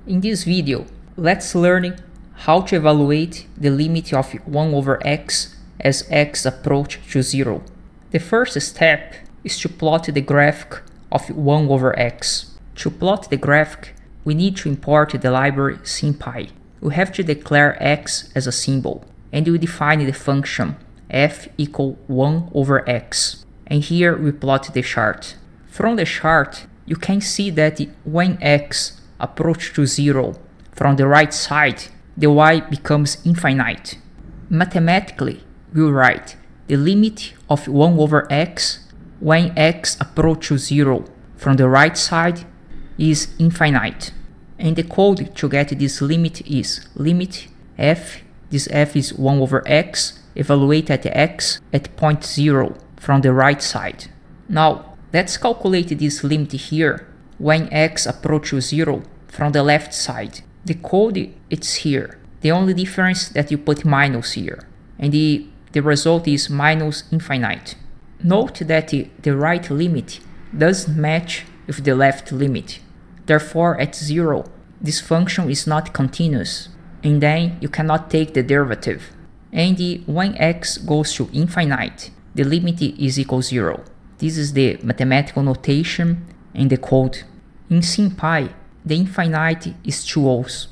In this video, let's learn how to evaluate the limit of 1 over x as x approaches to 0. The first step is to plot the graph of 1 over x. To plot the graph, we need to import the library Sympy. We have to declare x as a symbol, and we define the function f equal 1 over x. And here we plot the chart. From the chart, you can see that when x approaches to 0 from the right side, the y becomes infinite. Mathematically, we write the limit of 1 over x when x approaches to 0 from the right side is infinite. And the code to get this limit is limit f, this f is 1 over x, evaluate at x at point 0 from the right side. Now, let's calculate this limit here when x approaches 0 from the left side. The code it's here. The only difference that you put minus here. And the result is minus infinite. Note that the right limit doesn't match with the left limit. Therefore, at 0, this function is not continuous, and then you cannot take the derivative. And when x goes to infinite, the limit is equal 0. This is the mathematical notation and the code. In Sympy, the infinite is 2 O's.